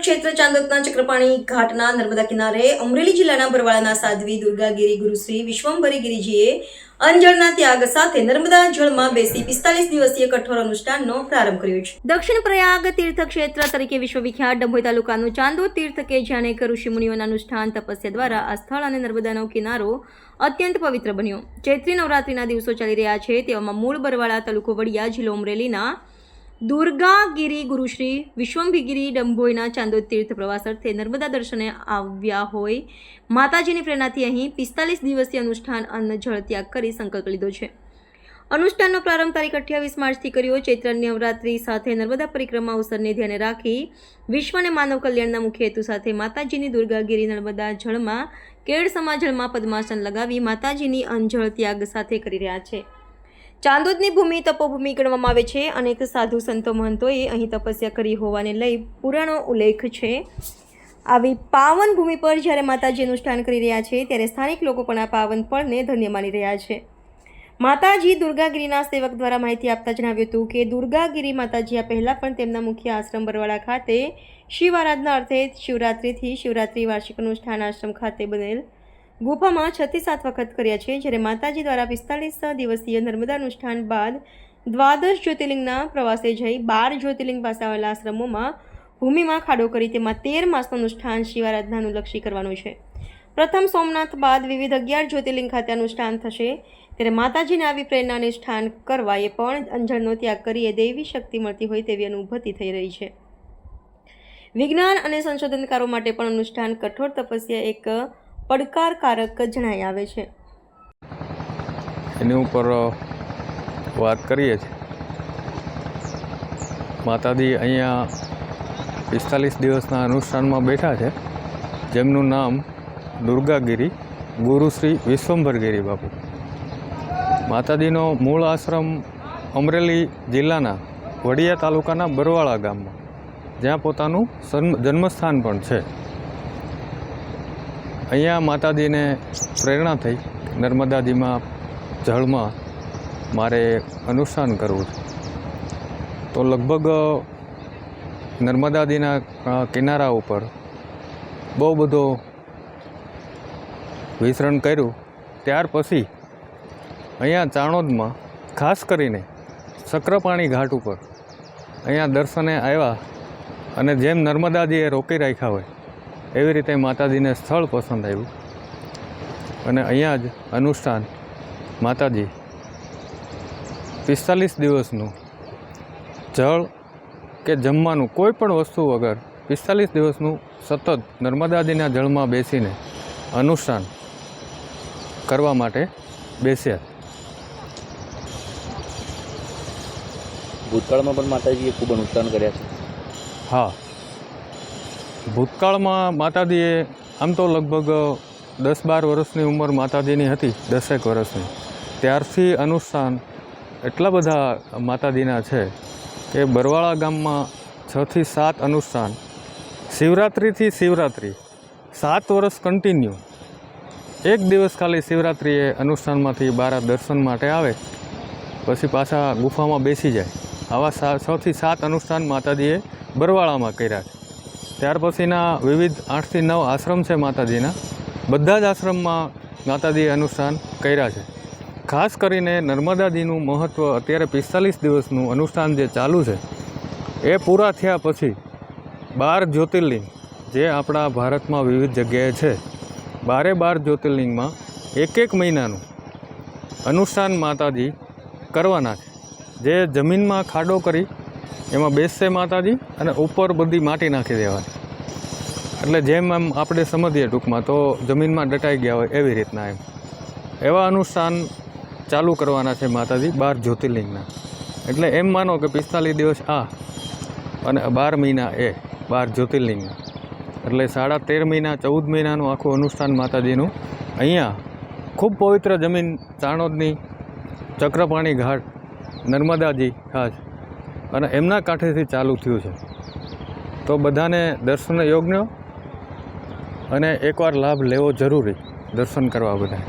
તીર્થક્ષેત્ર ચાંદોદના ચક્રપાણી ઘાટના નર્મદા કિનારે અમરેલી જિલ્લાના બરવાળાના સાધ્વી દુર્ગાગીરી ગુરુશ્રી વિશ્વંભરી ગિરિજીએ અંજળના ત્યાગ સાથે નર્મદા જળમાં બેસી 45 દિવસીય કઠોર અનુષ્ઠાનનો પ્રારંભ કર્યો છે. દક્ષિણ પ્રયાગ તીર્થક્ષેત્ર તરીકે વિશ્વવિખ્યાત ડભોઈ તાલુકાનું ચાંદોદ તીર્થ કે જ્યાં અનેક ઋષિમુનિઓના અનુષ્ઠાન તપસ્યા દ્વારા આ સ્થળ અને નર્મદાનો કિનારો અત્યંત પવિત્ર બન્યો. ચૈત્રી નવરાત્રિના દિવસો ચાલી રહ્યા છે તેવામાં મૂળ બરવાળા તાલુકો વડિયા જિલ્લો અમરેલીના દુર્ગાગીરી ગુરુશ્રી વિશ્વંભરી ડભોઈના ચાંદોદ તીર્થ પ્રવાસ અર્થે નર્મદા દર્શને આવ્યા હોય માતાજીની પ્રેરણાથી અહીં 45 દિવસીય અનુષ્ઠાન અન્ન જળ ત્યાગ કરી સંકલ્પ લીધો છે. અનુષ્ઠાનનો પ્રારંભ તારીખ 28 માર્ચથી કર્યો. ચૈત્ર નવરાત્રિ સાથે નર્મદા પરિક્રમા અવસરને ધ્યાને રાખી વિશ્વ અને માનવ કલ્યાણના મુખ્ય હેતુ સાથે માતાજીની દુર્ગાગીરી નર્મદા જળમાં કેળ સમા જળમાં પદ્માસન લગાવી માતાજીની અંજળ ત્યાગ સાથે કરી રહ્યા છે. ચાંદોદની ભૂમિ તપોભૂમિ ગણવામાં આવે છે. અનેક સાધુ સંતો મહંતોએ અહીં તપસ્યા કરી હોવાને લઈ પુરાણો ઉલ્લેખ છે. આવી પાવન ભૂમિ પર જ્યારે માતાજી અનુષ્ઠાન કરી રહ્યા છે ત્યારે સ્થાનિક લોકો પણ આ પાવન પળને ધન્ય માની રહ્યા છે. માતાજી દુર્ગાગીરીના સેવક દ્વારા માહિતી આપતા જણાવ્યું હતું કે દુર્ગાગીરી માતાજી આ પહેલાં પણ તેમના મુખ્ય આશ્રમ બરવાળા ખાતે શિવ આરાધના અર્થે શિવરાત્રિથી શિવરાત્રિ વાર્ષિક અનુષ્ઠાન આશ્રમ ખાતે બનેલ ગુફામાં 6 થી 7 વખત કર્યા છે. જ્યારે માતાજી દ્વારા 45 દિવસીય નર્મદા અનુષ્ઠાન બાદ દ્વાદશ જ્યોતિર્લિંગના પ્રવાસે જઈ 12 જ્યોતિર્લિંગ પાસે આવેલા આશ્રમોમાં ભૂમિમાં ખાડો કરી તેમાં 13 માસનું અનુષ્ઠાન શિવારાધનાનું લક્ષી કરવાનું છે. પ્રથમ સોમનાથ બાદ વિવિધ 11 જ્યોતિર્લિંગ ખાતે અનુષ્ઠાન થશે. ત્યારે માતાજીને આવી પ્રેરણા અનુષ્ઠાન કરવા એ પણ અંજળનો ત્યાગ કરી એ દૈવી શક્તિ મળતી હોય તેવી અનુભૂતિ થઈ રહી છે. વિજ્ઞાન અને સંશોધનકારો માટે પણ અનુષ્ઠાન કઠોર તપસ્યા એક પડકારકારક જણાઈ આવે છે. એની ઉપર વાત કરીએ છીએ. માતાજી અહીંયા 45 દિવસના અનુષ્ઠાનમાં બેઠા છે, જેમનું નામ દુર્ગાગીરી ગુરુશ્રી વિશ્વંભરગીરી બાપુ. માતાજીનો મૂળ આશ્રમ અમરેલી જિલ્લાના વડિયા તાલુકાના બરવાળા ગામમાં, જ્યાં પોતાનું જન્મસ્થાન પણ છે. અહીંયા માતાજીને પ્રેરણા થઈ નર્મદાજીમાં જળમાં મારે અનુષ્ઠાન કરવું છે. તો લગભગ નર્મદાજીના કિનારા ઉપર બહુ બધો વિચરણ કર્યું. ત્યાર પછી અહીંયા ચાણોદમાં ખાસ કરીને ચક્રપાણી ઘાટ ઉપર અહીંયા દર્શને આવ્યા અને જેમ નર્મદાજીએ રોકી રાખ્યા હોય એવી રીતે માતાજીને સ્થળ પસંદ આવ્યું અને અહીંયા જ અનુષ્ઠાન માતાજી 45 દિવસનું જળ કે જમવાનું કોઈ પણ વસ્તુ વગર 45 દિવસનું સતત નર્મદાજીના જળમાં બેસીને અનુષ્ઠાન કરવા માટે બેસ્યા. ભૂતકાળમાં પણ માતાજીએ ખૂબ અનુષ્ઠાન કર્યા છે. હા, ભૂતકાળમાં માતાજીએ આમ તો લગભગ 10-12 વર્ષની ઉંમર માતાજીની હતી, 10 વર્ષની. ત્યારથી અનુષ્ઠાન એટલા બધા માતાજીના છે કે બરવાળા ગામમાં 6 થી 7 અનુષ્ઠાન, શિવરાત્રિથી શિવરાત્રિ 7 વર્ષ કન્ટિન્યુ. એક દિવસ ખાલી શિવરાત્રિએ અનુષ્ઠાનમાંથી બહાર દર્શન માટે આવે, પછી પાછા ગુફામાં બેસી જાય. આવા 6 થી 7 અનુષ્ઠાન માતાજીએ બરવાળામાં કર્યા છે. ત્યાર પછીના વિવિધ 8 થી 9 આશ્રમ છે માતાજીના. બધા જ આશ્રમમાં માતાજીએ અનુષ્ઠાન કર્યા છે. ખાસ કરીને નર્મદાજીનું મહત્ત્વ અત્યારે 45 દિવસનું અનુષ્ઠાન જે ચાલુ છે એ પૂરા થયા પછી 12 જ્યોતિર્લિંગ જે આપણા ભારતમાં વિવિધ જગ્યાએ છે, 12 જ્યોતિર્લિંગમાં 1 મહિનાનું અનુષ્ઠાન માતાજી કરવાના છે. જે જમીનમાં ખાડો કરી એમાં બેસશે માતાજી અને ઉપર બધી માટી નાખી દેવાની. એટલે જેમ આમ આપણે સમજીએ ટૂંકમાં તો જમીનમાં દટાઈ ગયા હોય એવી રીતના એવા અનુષ્ઠાન ચાલુ કરવાના છે માતાજી 12 જ્યોતિર્લિંગના. એટલે એમ માનો કે 45 દિવસ આ અને 12 મહિના એ 12 જ્યોતિર્લિંગના, એટલે 13.5 મહિના 14 મહિનાનું આખું અનુષ્ઠાન માતાજીનું અહીંયા ખૂબ પવિત્ર જમીન ચાણોદની ચક્રપાણી ઘાટ નર્મદાજી ખાસ અને એમના કાંઠેથી ચાલુ થયું છે. તો બધાને દર્શન યોગ્ય અને એકવાર લાભ લેવો જરૂરી, દર્શન કરવા બધા.